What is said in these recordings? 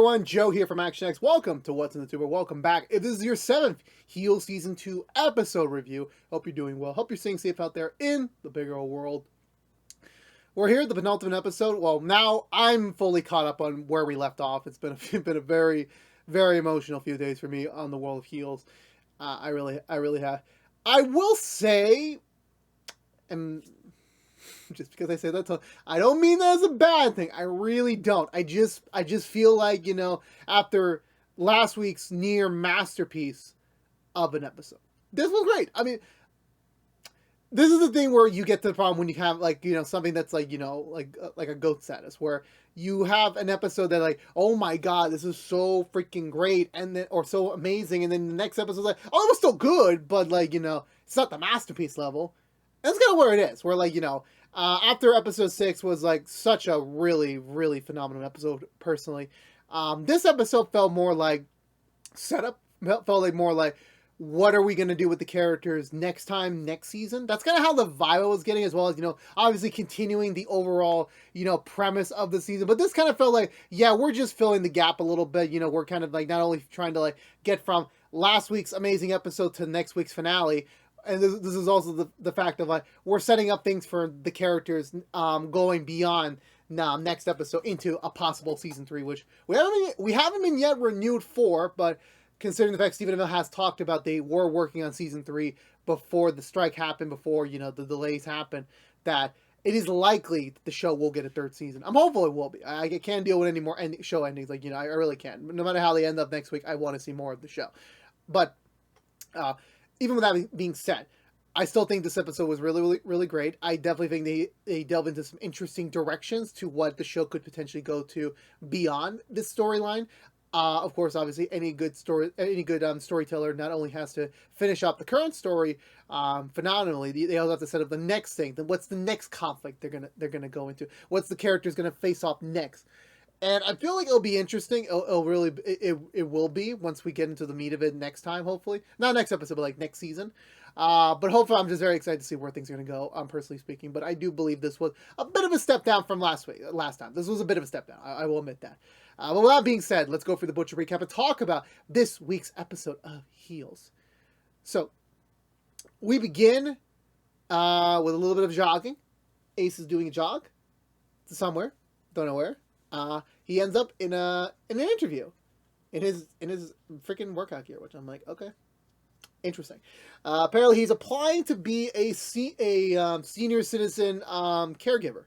everyone, Joe here from ActionX. Welcome to What's in the Tuber. Welcome back. If this is your 7th Heal Season 2 episode review, hope you're doing well. Hope you're staying safe out there in the big old world. We're here at the penultimate episode. Well, now I'm fully caught up on where we left off. It's been a very, very emotional few days for me on the world of heals. I really have. I will say, and just because I say that, I don't mean that as a bad thing. I really don't. I just feel like, after last week's near masterpiece of an episode, this was great. I mean, this is the thing where you get to the problem when you have something that's like a GOAT status, where you have an episode that oh my god, this is so freaking great, and then or so amazing, and then the next episode's like, oh, it was still good, but it's not the masterpiece level. And that's kind of where it is. Where after episode 6 was such a really, really phenomenal episode, personally. This episode felt more like setup, felt like more like, what are we going to do with the characters next season? That's kind of how the vibe I was getting, as well as, obviously continuing the overall, premise of the season. But this kind of felt like, yeah, we're just filling the gap a little bit. We're kind of not only trying to get from last week's amazing episode to next week's finale. And this is also the fact of we're setting up things for the characters going beyond next episode into a possible season 3, which we haven't been yet renewed for, but considering the fact Stephen Amell has talked about they were working on season 3 before the strike happened, before the delays happened, that it is likely that the show will get a 3rd season. I'm hopeful it will be. I can't deal with any more show endings. I really can't. No matter how they end up next week, I want to see more of the show. But even with that being said, I still think this episode was really, really, really great. I definitely think they delve into some interesting directions to what the show could potentially go to beyond this storyline. Of course, obviously, any good storyteller not only has to finish up the current story phenomenally, they also have to set up the next thing. Then what's the next conflict they're gonna go into? What's the characters gonna face off next? And I feel like it'll be interesting. It will be once we get into the meat of it next time, hopefully. Not next episode, but next season. But hopefully I'm just very excited to see where things are going to go, personally speaking. But I do believe this was a bit of a step down from last time. This was a bit of a step down. I will admit that. But with that being said, let's go for the Butcher recap and talk about this week's episode of Heels. So, we begin with a little bit of jogging. Ace is doing a jog to somewhere. Don't know where. He ends up in an interview in his freaking workout gear, which I'm like, okay, interesting. Apparently, he's applying to be a senior citizen caregiver,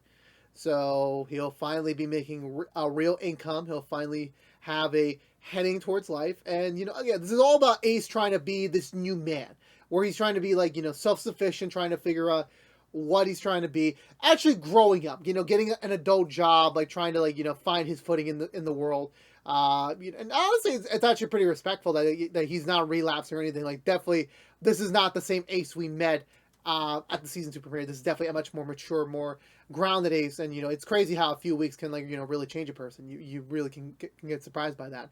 so he'll finally be making a real income. He'll finally have a heading towards life, and again, this is all about Ace trying to be this new man, where he's trying to be self-sufficient, trying to figure out what he's trying to be, actually growing up, getting an adult job, trying to find his footing in the world. And honestly, it's actually pretty respectful that he's not relapsing or anything. Definitely, this is not the same Ace we met at the season 2 premiere. This is definitely a much more mature, more grounded Ace, and it's crazy how a few weeks can really change a person. You really can get surprised by that.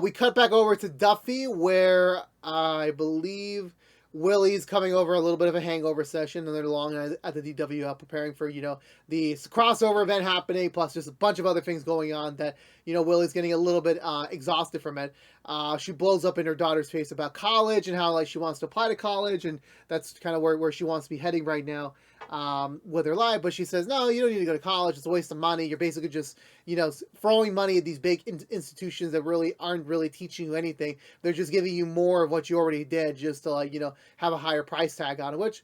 We cut back over to Duffy, where I believe Willie's coming over a little bit of a hangover session, and they're along at the DWL preparing for, the crossover event happening, plus just a bunch of other things going on that, Willie's getting a little bit exhausted from it. She blows up in her daughter's face about college and how, she wants to apply to college, and that's kind of where she wants to be heading right now with her life. But she says, no, you don't need to go to college. It's a waste of money. You're basically just, throwing money at these big institutions that really aren't really teaching you anything. They're just giving you more of what you already did, just to, have a higher price tag on it, which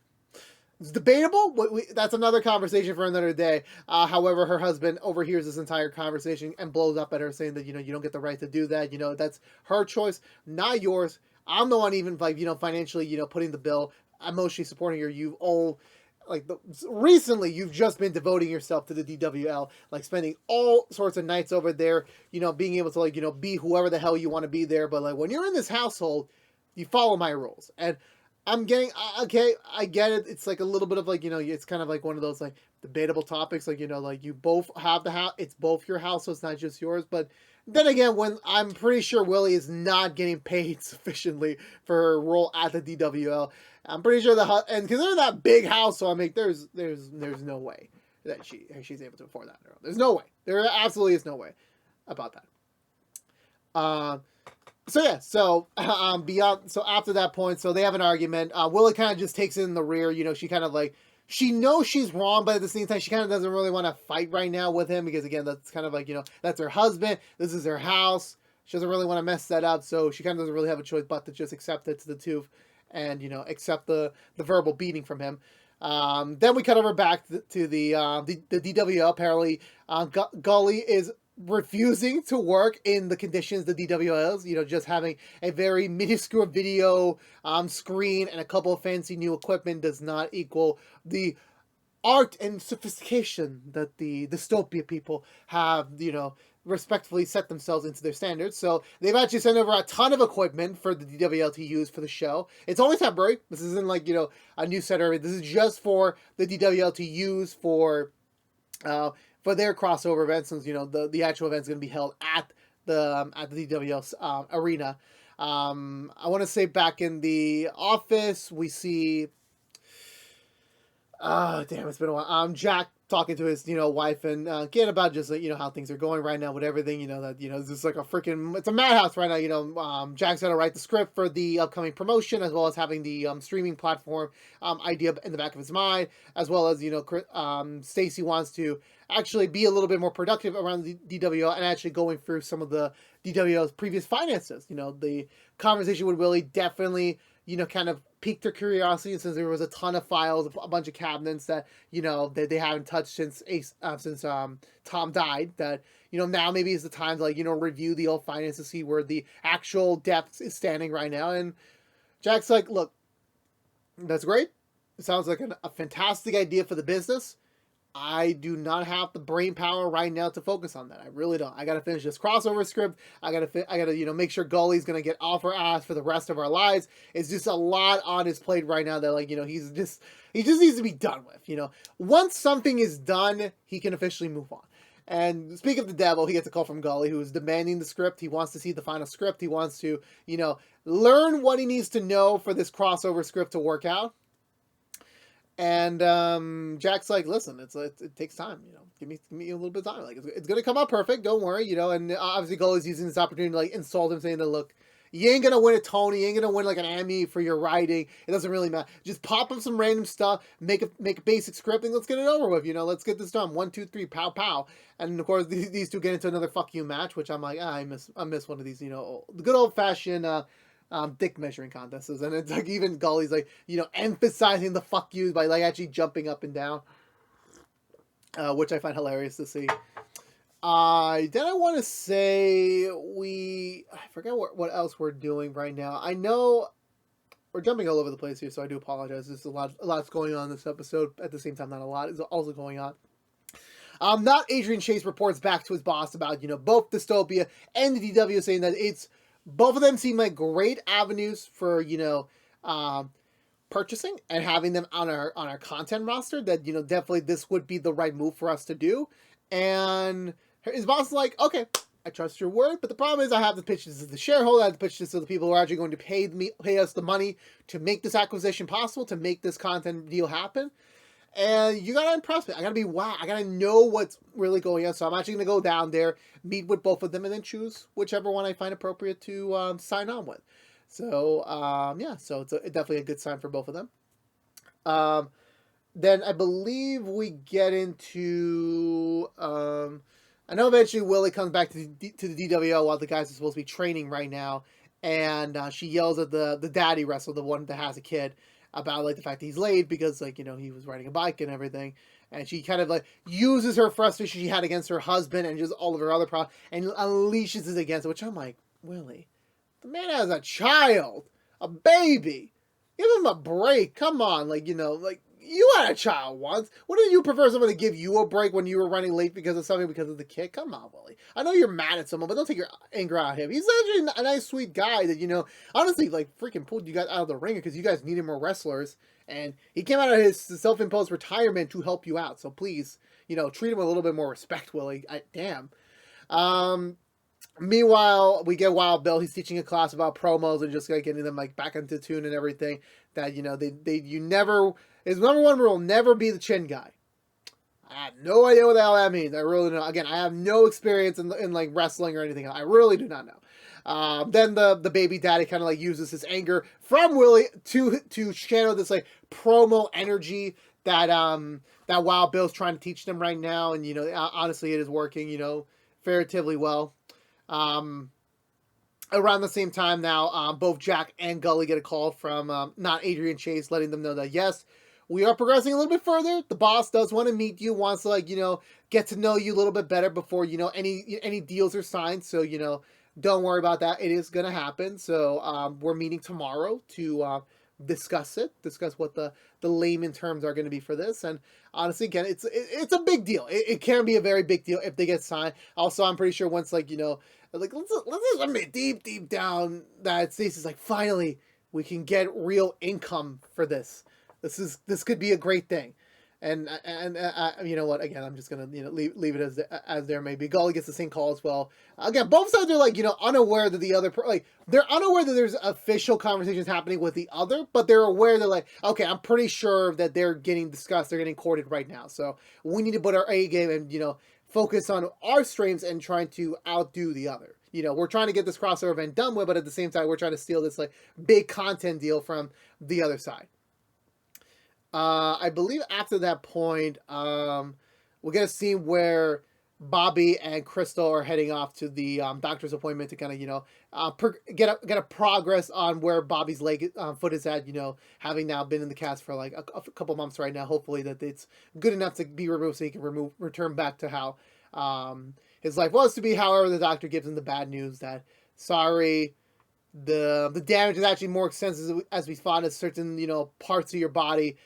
is debatable. That's another conversation for another day. However, her husband overhears this entire conversation and blows up at her, saying that, you don't get the right to do that. That's her choice, not yours. I'm the one even, financially, putting the bill. I'm mostly supporting her. You've all, recently, you've just been devoting yourself to the DWL, spending all sorts of nights over there, being able to, be whoever the hell you want to be there. But, when you're in this household, you follow my rules. And I'm getting, okay, I get it. It's a little bit of it's kind of one of those debatable topics. You both have the house. It's both your house, so it's not just yours. But then again, when I'm pretty sure Willie is not getting paid sufficiently for her role at the DWL, I'm pretty sure and because they're that big house, so there's no way that she's able to afford that. There's no way. There absolutely is no way. about that. So yeah, so beyond, so after that point, so they have an argument. Willie kind of just takes it in the rear. You know, she kind of like, she knows she's wrong, but at the same time, she kind of doesn't really want to fight right now with him because again, that's kind of like, you know, that's her husband. This is her house. She doesn't really want to mess that up, so she kind of doesn't really have a choice but to just accept it to the tooth, and you know, accept the verbal beating from him. Then we cut over back to the DWO. Apparently, Gully is refusing to work in the conditions the DWO is. You know, just having a very minuscule video screen and a couple of fancy new equipment does not equal the art and sophistication that the dystopia people have, you know, respectfully set themselves into their standards. So they've actually sent over a ton of equipment for the DWL to use for the show. It's only temporary. This isn't like, you know, a new set or this is just for the DWL to use for their crossover events, since, you know, the actual event's going to be held at the DWL arena. I want to say back in the office, we see, oh damn, it's been a while. Jack talking to his, you know, wife and kid about just, you know, how things are going right now with everything. You know, that, you know, this is like a freaking, it's a madhouse right now. You know, Jack's got to write the script for the upcoming promotion, as well as having the streaming platform idea in the back of his mind, as well as, you know, Stacy wants to actually be a little bit more productive around the DWO and actually going through some of the DWO's previous finances. You know, the conversation with Willie definitely, you know, kind of piqued their curiosity, since there was a ton of files, a bunch of cabinets that, you know, they haven't touched since Tom died, that, you know, now maybe is the time to, like, you know, review the old finances to see where the actual depth is standing right now. And Jack's like, look, that's great. It sounds like a fantastic idea for the business. I do not have the brain power right now to focus on that. I really don't. I gotta finish this crossover script. I gotta, you know, make sure Gully's gonna get off our ass for the rest of our lives. It's just a lot on his plate right now that, like, you know, he just needs to be done with. You know, once something is done, he can officially move on. And speak of the devil, he gets a call from Gully, who is demanding the script. He wants to see the final script. He wants to, you know, learn what he needs to know for this crossover script to work out. And Jack's like, listen, it takes time, you know, give me a little bit of time. Like, it's gonna come out perfect, don't worry, you know. And obviously Gully's using this opportunity to, like, insult him, saying that, look, you ain't gonna win a Tony, you ain't gonna win like an Emmy for your writing. It doesn't really matter. Just pop up some random stuff, make a basic script, and let's get it over with. You know, let's get this done. 1, 2, 3, pow pow. And of course, these two get into another fuck you match, which I'm like, I miss one of these, you know, the good old fashioned dick measuring contests. And it's like, even Gully's like, you know, emphasizing the fuck you by, like, actually jumping up and down, which I find hilarious to see. Then I want to say I forget what else we're doing right now. I know we're jumping all over the place here, so I do apologize. There's a lot's going on in this episode. At the same time, not a lot is also going on. Not Adrian Chase reports back to his boss about, you know, both Dystopia and the DW, saying that both of them seem like great avenues for, you know, purchasing and having them on our content roster. That, you know, definitely this would be the right move for us to do. And his boss is like, okay, I trust your word, but the problem is I have to pitch this to the shareholder, I have to pitch this to the people who are actually going to pay us the money to make this acquisition possible, to make this content deal happen. And you gotta impress me. I gotta know what's really going on. So I'm actually gonna go down there, meet with both of them, and then choose whichever one I find appropriate to sign on with. So yeah, so it's definitely a good sign for both of them. Then I believe we get into I know eventually Willie comes back to the DWO while the guys are supposed to be training right now, and she yells at the daddy wrestler, the one that has a kid, about, like, the fact that he's late because, like, you know, he was riding a bike and everything. And she kind of, like, uses her frustration she had against her husband and just all of her other problems and unleashes it against it, which I'm like, Willie, the man has a child, a baby. Give him a break. Come on. Like, you know, like, you had a child once. Wouldn't you prefer someone to give you a break when you were running late because of something, because of the kid? Come on, Willie. I know you're mad at someone, but don't take your anger out of him. He's actually a nice, sweet guy that, you know, honestly, like, freaking pulled you guys out of the ringer because you guys needed more wrestlers. And he came out of his self-imposed retirement to help you out. So please, you know, treat him with a little bit more respect, Willie. Damn. Meanwhile, we get Wild Bill. He's teaching a class about promos and just, like, getting them, like, back into tune and everything. That, you know, his number one rule, never be the chin guy. I have no idea what the hell that means. I really don't. Again, I have no experience in like wrestling or anything. I really do not know. Then the baby daddy kind of like uses his anger from Willie to channel this like promo energy that Wild Bill's trying to teach them right now, and honestly, it is working relatively well. Um, Around the same time now, both Jack and Gully get a call from not Adrian Chase, letting them know that yes, we are progressing a little bit further. The boss does want to meet you, wants to get to know you a little bit better before any deals are signed. So don't worry about that. It is gonna happen. So we're meeting tomorrow to discuss what the layman terms are going to be for this. And honestly, again, it's a big deal. It can be a very big deal if they get signed. Also, I'm pretty sure once let's admit deep down that Stacey's like, finally we can get real income for this. This could be a great thing. And you know what? Again, I'm just gonna leave it as there may be. Gully gets the same call as well. Again, both sides are like unaware that the other they're unaware that there's official conversations happening with the other, but they're aware that like, okay, I'm pretty sure that they're getting discussed, they're getting courted right now. So we need to put our A game and focus on our strengths and trying to outdo the other. We're trying to get this crossover event done with, but at the same time, we're trying to steal this like big content deal from the other side. I believe after that point, we'll get a scene where Bobby and Crystal are heading off to the doctor's appointment to kind of get a progress on where Bobby's foot is at. Having now been in the cast for like a couple months right now. Hopefully that it's good enough to be removed so he can return back to how his life was to be. However, the doctor gives him the bad news that sorry, the damage is actually more extensive as we thought. As certain parts of your body.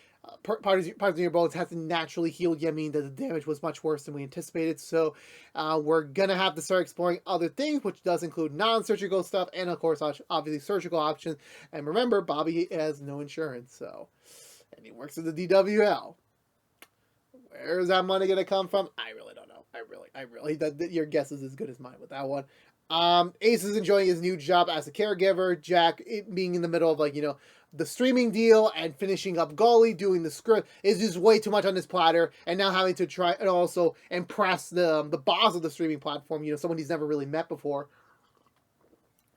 Parts of your bones have to naturally heal. I mean that the damage was much worse than we anticipated. So we're gonna have to start exploring other things, which does include non-surgical stuff and of course obviously surgical options. And remember, Bobby has no insurance, and he works at the DWL. Where is that money gonna come from? I really don't know. I really your guess is as good as mine with that one. Ace is enjoying his new job as a caregiver. Jack, being in the middle of the streaming deal and finishing up Gully, doing the script is just way too much on this platter, and now having to try and also impress the boss of the streaming platform, someone he's never really met before.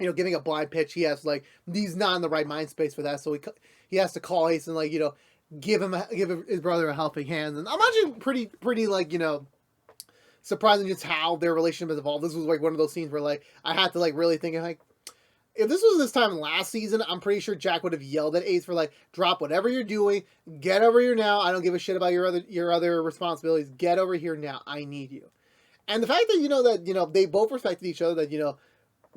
Giving a blind pitch, he's not in the right mind space for that, so he has to call Ace and give his brother a helping hand. And I'm actually pretty surprising just how their relationship has evolved. This was one of those scenes where I had to really think if this was this time last season, I'm pretty sure Jack would have yelled at Ace for drop whatever you're doing, get over here now. I don't give a shit about your other responsibilities. Get over here now. I need you. And the fact that they both respected each other, that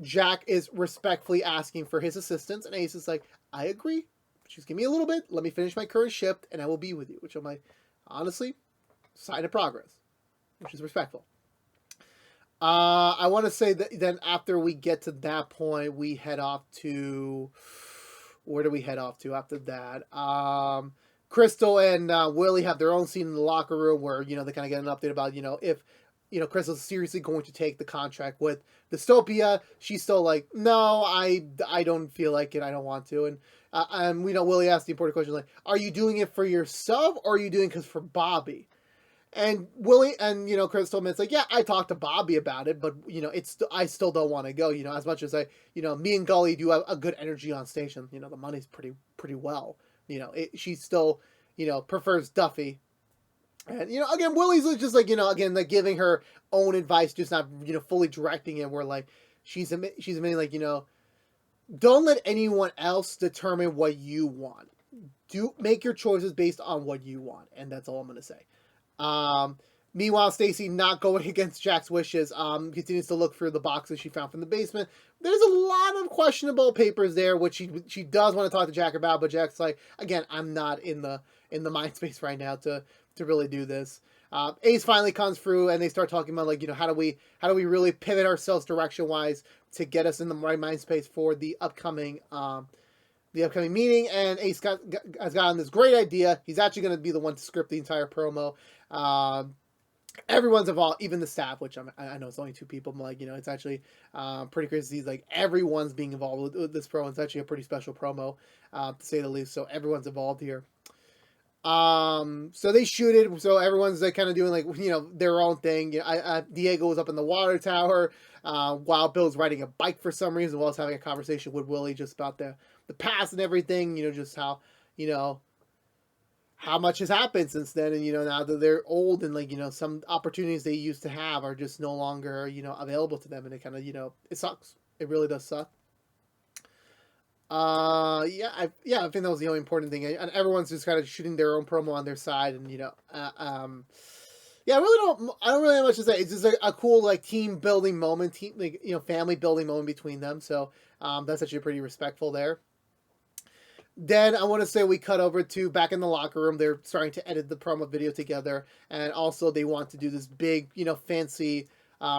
Jack is respectfully asking for his assistance, and Ace is like, I agree. Just give me a little bit. Let me finish my current shift, and I will be with you. Which I'm like, honestly, sign of progress, which is respectful. I want to say that then after we get to that point, we head off to... Where do we head off to after that? Crystal and Willie have their own scene in the locker room where, they kind of get an update about, if, Crystal's seriously going to take the contract with Dystopia. She's still like, no, I don't feel like it. I don't want to. And we know Willie asked the important question, are you doing it for yourself or are you doing it for Bobby? And Willie and Crystal admits yeah, I talked to Bobby about it, but I still don't want to go. As much as me and Gully do have a good energy on station. The money's pretty well. She still prefers Duffy. And again, Willie's just again giving her own advice, just not fully directing it. Where she's admitting don't let anyone else determine what you want. Make your choices based on what you want, and that's all I'm gonna say. Meanwhile, Stacy, not going against Jack's wishes, continues to look through the boxes she found from the basement. There's a lot of questionable papers there, which she does want to talk to Jack about, but Jack's like, again, I'm not in the mind space right now to really do this. Ace finally comes through, and they start talking about how do we really pivot ourselves direction wise to get us in the right mind space for the upcoming meeting. And Ace has gotten this great idea. He's actually going to be the one to script the entire promo. Everyone's involved, even the staff, which I know it's only 2 people. I'm it's actually pretty crazy. He's everyone's being involved with this promo. It's actually a pretty special promo, to say the least. So everyone's involved here. So they shoot it. So everyone's like kind of doing like their own thing. Diego was up in the water tower, while Bill's riding a bike for some reason, while he's having a conversation with Willie just about the past and everything. Just how you know how much has happened since then, and now that they're old and some opportunities they used to have are just no longer available to them, and it kind of it sucks. It really does suck. I think that was the only important thing, and everyone's just kind of shooting their own promo on their side, and I don't really have much to say. It's just a cool like team building moment, family building moment between them. So that's actually pretty respectful there. Then I want to say we cut over to back in the locker room. They're starting to edit the promo video together, and also they want to do this big, fancy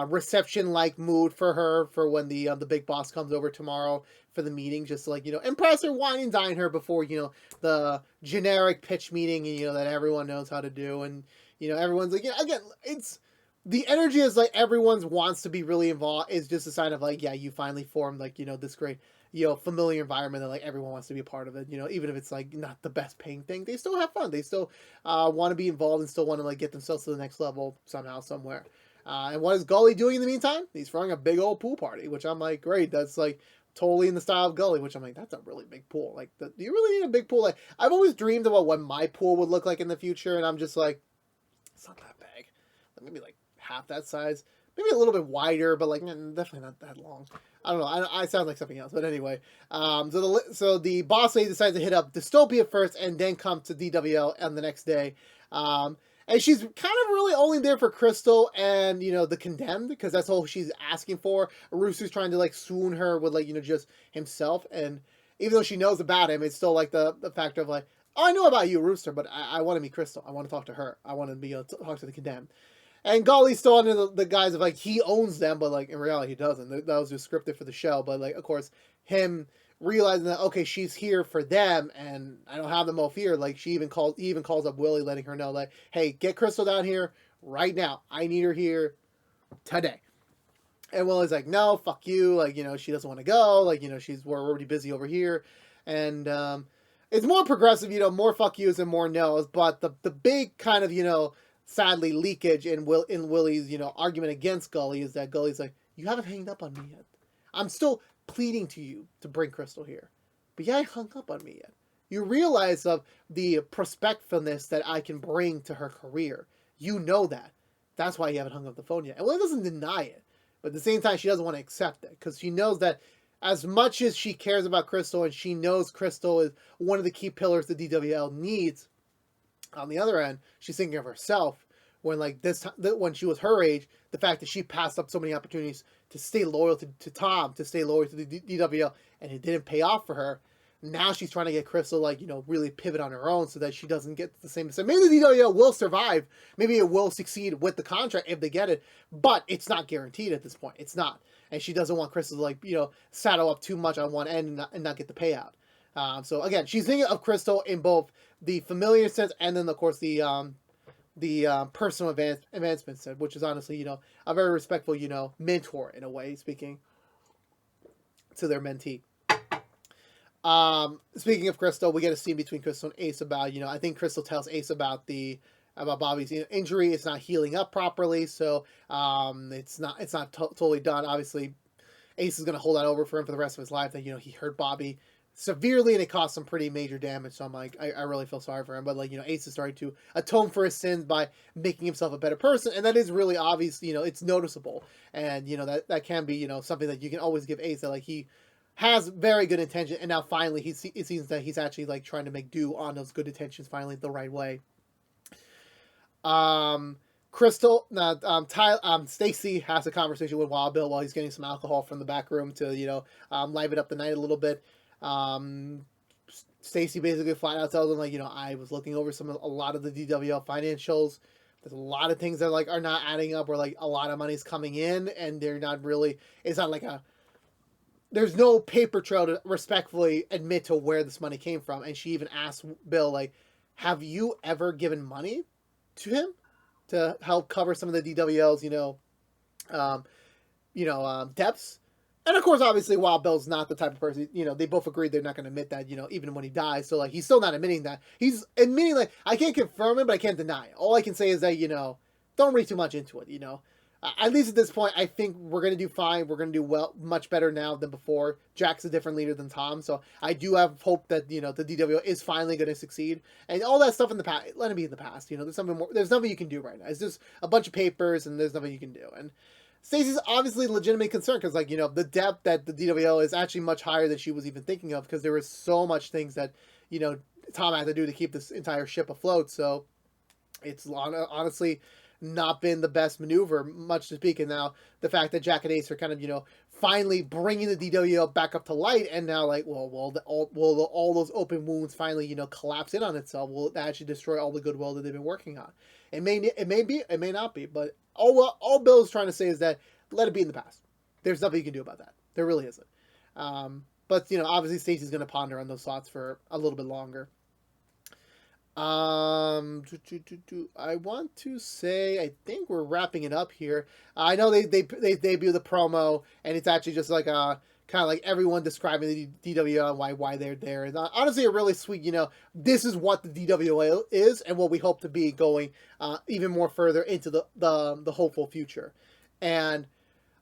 reception-like mood for her for when the big boss comes over tomorrow for the meeting, just to, impress her, wine and dine her before the generic pitch meeting, that everyone knows how to do, and everyone's like, again, it's the energy is like everyone's wants to be really involved. Is just a sign of you finally formed this great familiar environment that everyone wants to be a part of it. Even if it's not the best paying thing, they still have fun. They still want to be involved and still want to get themselves to the next level somehow, somewhere. And what is Gully doing in the meantime? He's throwing a big old pool party, which I'm like, great. That's totally in the style of Gully, which I'm like, that's a really big pool. Do you really need a big pool? I've always dreamed about what my pool would look like in the future, and I'm just like, it's not that big. Maybe half that size, maybe a little bit wider, but definitely not that long. I don't know. I sound like something else, but anyway. So the boss lady decides to hit up Dystopia first, and then come to DWL on the next day. And she's kind of really only there for Crystal and the Condemned, because that's all she's asking for. Rooster's trying to swoon her with just himself, and even though she knows about him, it's still the factor of oh, I know about you, Rooster, but I want to meet Crystal. I want to talk to her. I want to be able to talk to the Condemned. And Golly's still under the guise of he owns them, but in reality he doesn't. That was just scripted for the show. But of course, him realizing that okay, she's here for them, and I don't have them all here. He even calls up Willie, letting her know hey, get Crystal down here right now. I need her here today. And Willie's like, no, fuck you. She doesn't want to go. We're already busy over here, and it's more progressive. More fuck yous and more no's. But the big kind of sadly leakage in Willie's argument against Gully is that Gully's like, you haven't hung up on me yet. I'm still pleading to you to bring Crystal here, but you haven't hung up on me yet. You realize of the prospectfulness that I can bring to her career. You know that. That's why you haven't hung up the phone yet. And Willie doesn't deny it, but at the same time she doesn't want to accept it, because she knows that as much as she cares about Crystal and she knows Crystal is one of the key pillars the DWL needs, on the other end, she's thinking of herself when when she was her age, the fact that she passed up so many opportunities to stay loyal to Tom, to stay loyal to the DWL, and it didn't pay off for her. Now she's trying to get Crystal really pivot on her own so that she doesn't get the same. So maybe the DWL will survive. Maybe it will succeed with the contract if they get it, but it's not guaranteed at this point. It's not. And she doesn't want Crystal to saddle up too much on one end and not get the payout. So again, she's thinking of Crystal in both the familiar sense and then of course the personal advancement sense, which is honestly a very respectful mentor in a way, speaking to their mentee. Speaking of Crystal, we get a scene between Crystal and Ace about I think Crystal tells Ace about Bobby's injury. It's not healing up properly, so it's not totally done. Obviously, Ace is going to hold that over for him for the rest of his life. That he hurt Bobby severely and it caused some pretty major damage. So I'm I really feel sorry for him. But Ace is starting to atone for his sins by making himself a better person, and that is really obvious. It's noticeable, and that can be something that you can always give Ace, that he has very good intention, and now finally it seems that he's actually trying to make do on those good intentions finally the right way. Crystal, Stacy has a conversation with Wild Bill while he's getting some alcohol from the back room to liven up the night a little bit. Stacy basically flat out tells him I was looking over a lot of the DWL financials. There's a lot of things that are not adding up, where a lot of money's coming in and they're not really. It's not there's no paper trail to respectfully admit to where this money came from. And she even asked Bill have you ever given money to him to help cover some of the DWL's debts? And of course, obviously, Wild Bill's not the type of person, they both agreed they're not going to admit that, even when he dies. So, like, he's still not admitting that. He's admitting, like, I can't confirm it, but I can't deny it. All I can say is that, don't read too much into it, At least at this point, I think we're going to do fine. We're going to do well, much better now than before. Jack's a different leader than Tom. So I do have hope that, the DWO is finally going to succeed. And all that stuff in the past, let it be in the past. There's something more, there's nothing you can do right now. It's just a bunch of papers and there's nothing you can do. And Stacey's obviously legitimately concerned because, like, the depth that the DWL is actually much higher than she was even thinking of because there was so much things that, Tom had to do to keep this entire ship afloat. So it's honestly not been the best maneuver, much to speak. And now the fact that Jack and Ace are kind of, finally bringing the DWL back up to light, and now, like, will all those open wounds finally, collapse in on itself? Will it actually destroy all the goodwill that they've been working on? It may be, it may not be, but all Bill is trying to say is that let it be in the past. There's nothing you can do about that. There really isn't. But obviously Stacey's going to ponder on those thoughts for a little bit longer. I want to say, I think we're wrapping it up here. I know they debut the promo, and it's actually just like a kind of like everyone describing the DWL and why they're there. And honestly, a really sweet, this is what the DWL is and what we hope to be going even more further into the hopeful future. And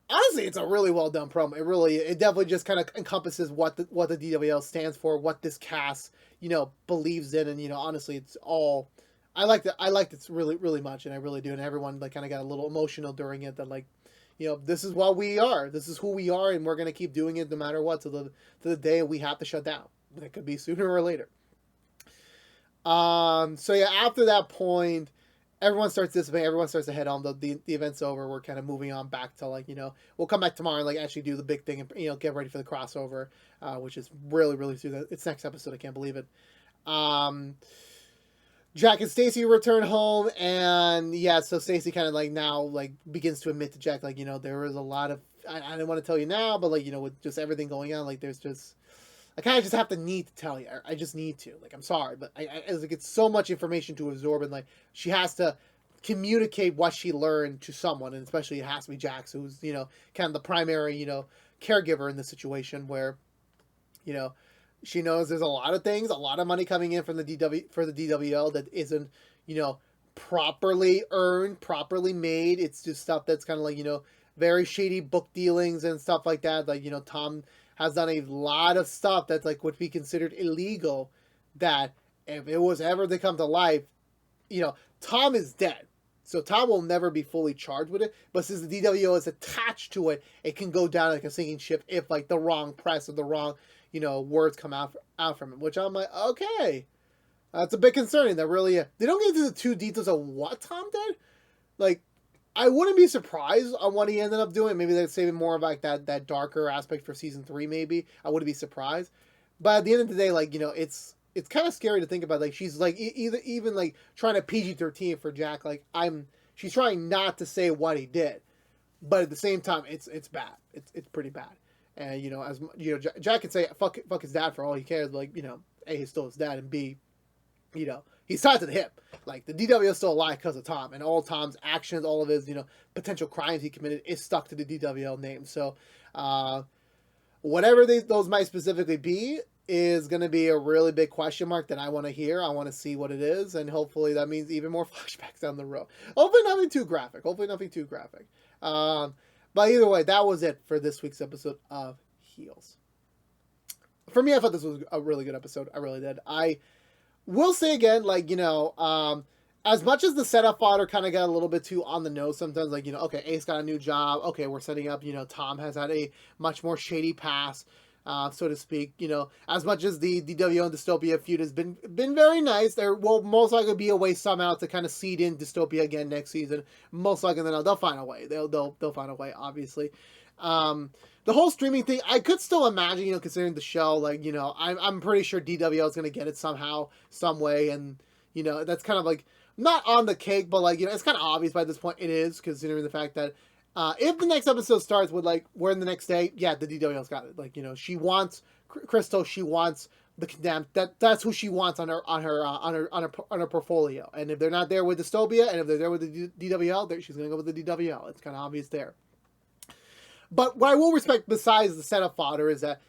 honestly, it's a really well done promo. It definitely just kind of encompasses what the DWL stands for, what this cast, believes in, and honestly, it's all. I liked it really, really much, and I really do. And everyone like kind of got a little emotional during it. That, like, this is what we are. This is who we are, and we're gonna keep doing it no matter what to the day we have to shut down. It could be sooner or later. So yeah, after that point, everyone starts dissipating. Everyone starts to head on. The event's over. We're kind of moving on back to, like, we'll come back tomorrow and, like, actually do the big thing and get ready for the crossover, which is really, really soon. It's next episode. I can't believe it. Jack and Stacey return home, and yeah, so Stacey kind of like now like begins to admit to Jack, like, there was a lot of I didn't want to tell you now, but, like, with just everything going on, like, there's just I kind of just have to need to tell you. I just need to. Like, I'm sorry, but I like, it's so much information to absorb, and, like, she has to communicate what she learned to someone, and especially it has to be Jax, who's, kind of the primary, caregiver in the situation where, she knows there's a lot of things, a lot of money coming in from the DWL that isn't, properly earned, properly made. It's just stuff that's kind of like, very shady book dealings and stuff like that. Like, Tom has done a lot of stuff that's, like, would be considered illegal, that if it was ever to come to life, Tom is dead. So Tom will never be fully charged with it. But since the DWO is attached to it, it can go down like a sinking ship if, like, the wrong press or the wrong, words come out from him. Which I'm like, okay. That's a bit concerning. That really, they don't get into the two details of what Tom did. Like, I wouldn't be surprised on what he ended up doing. Maybe they're saving more of, like, that darker aspect for season 3, maybe. I wouldn't be surprised. But at the end of the day, like, it's kind of scary to think about. Like, she's, like, even, like, trying to PG-13 for Jack. Like, she's trying not to say what he did. But at the same time, it's bad. It's pretty bad. And, as, Jack could say, fuck his dad for all he cares. Like, A, he's still his dad, and B, he's tied to the hip. Like, the DWO is still alive because of Tom, and all Tom's actions, all of his, potential crimes he committed is stuck to the DWO name. So, whatever those might specifically be is going to be a really big question mark that I want to hear. I want to see what it is, and hopefully that means even more flashbacks down the road. Hopefully nothing too graphic. But either way, that was it for this week's episode of Heels. For me, I thought this was a really good episode. I really did. I will say again, like, as much as the setup fodder kind of got a little bit too on the nose sometimes, like, okay, Ace got a new job. Okay, we're setting up, Tom has had a much more shady past, so to speak. As much as the DWO and Dystopia feud has been very nice, there will most likely be a way somehow to kind of seed in Dystopia again next season. Most likely, they'll find a way. They'll find a way, obviously. The whole streaming thing, I could still imagine, considering the show, like, I'm pretty sure DWL is going to get it somehow, some way, and, that's kind of, like, not on the cake, but, like, it's kind of obvious by this point it is, considering the fact that, if the next episode starts with, like, we're in the next day, yeah, the DWL's got it. Like, she wants Crystal, she wants the Condemned. That's who she wants on her portfolio. And if they're not there with Dystopia, and if they're there with the DWL, she's gonna go with the DWL. It's kind of obvious there. But what I will respect besides the setup fodder is that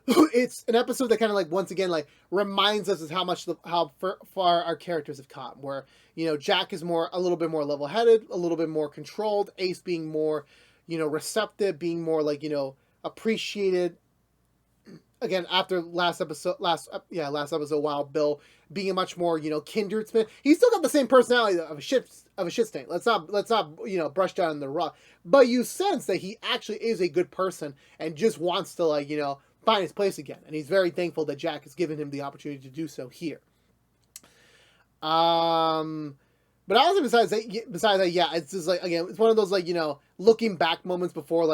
it's an episode that kind of like once again like reminds us of how far our characters have come. Where Jack is a little bit more level headed, a little bit more controlled. Ace being more receptive, being more like appreciated. Again, after last episode, Wild Bill being a much more kindred spirit. He's still got the same personality of a shit stain. Let's not brush down the rug. But you sense that he actually is a good person and just wants to find his place again. And he's very thankful that Jack has given him the opportunity to do so here. But also besides that, yeah, it's just like, again, it's one of those looking back moments before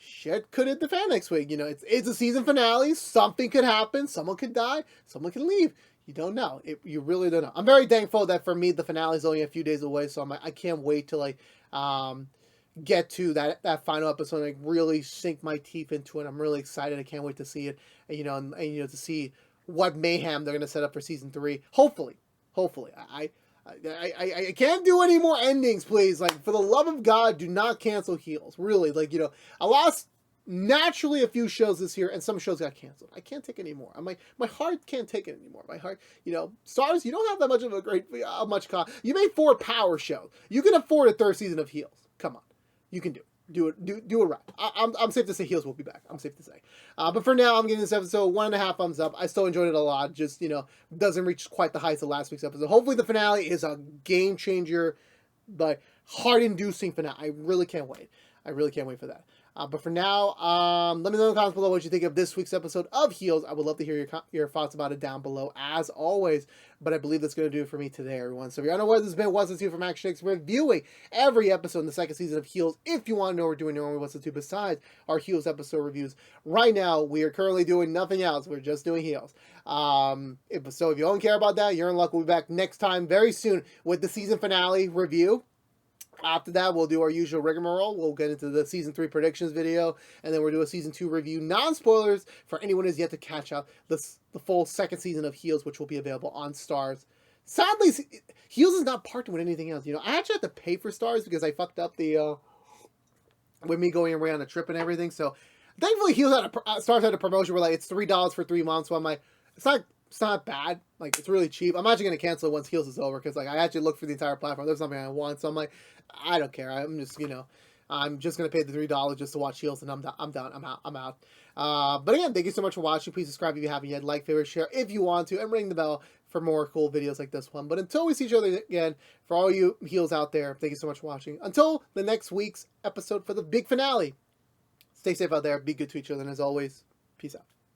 shit could hit the fan next week. It's a season finale. Something could happen. Someone could die. Someone could leave. You don't know. You really don't know. I'm very thankful that for me the finale is only a few days away, so I can't wait to get to that final episode and really sink my teeth into it. I'm really excited. I can't wait to see it. And, to see what mayhem they're gonna set up for season 3. Hopefully. I can't do any more endings, please. For the love of God, do not cancel Heels. Really, I lost naturally a few shows this year, and some shows got canceled. I can't take it anymore. My heart can't take it anymore. My heart, Stars, you don't have that much of a great, you made 4 power shows. You can afford a 3rd season of Heels. Come on, you can do it. Do it right. I'm safe to say Heels will be back. I'm safe to say. But for now, I'm giving this episode 1.5 thumbs up. I still enjoyed it a lot. Just, doesn't reach quite the heights of last week's episode. Hopefully the finale is a game changer, but heart-inducing finale. I really can't wait. I really can't wait for that. But for now, let me know in the comments below what you think of this week's episode of Heels. I would love to hear your thoughts about it down below, as always. But I believe that's going to do it for me today, everyone. So if you don't know what this has been, What's the Two from ActionX, reviewing every episode in the 2nd season of Heels. If you want to know what we're doing normally, What's the Two besides our Heels episode reviews. Right now, we are currently doing nothing else. We're just doing Heels. If you don't care about that, you're in luck. We'll be back next time very soon with the season finale review. After that, we'll do our usual rigmarole. We'll get into the Season 3 predictions video, and then we'll do a Season 2 review, non-spoilers, for anyone who's yet to catch up, the full 2nd season of Heels, which will be available on Stars. Sadly, Heels is not partnered with anything else. I actually have to pay for Stars because I fucked up with me going away on a trip and everything. So, thankfully, Stars had a promotion where, it's $3 for 3 months. So I'm like, it's not bad. It's really cheap. I'm actually going to cancel it once Heels is over because, I actually looked for the entire platform. There's something I want. So I'm like, I don't care. I'm just, I'm just going to pay the $3 just to watch Heels, and I'm done. I'm out. But again, thank you so much for watching. Please subscribe if you haven't yet. Like, favorite, share if you want to, and ring the bell for more cool videos like this one. But until we see each other again, for all you Heels out there, thank you so much for watching. Until the next week's episode for the big finale, stay safe out there. Be good to each other. And as always, peace out.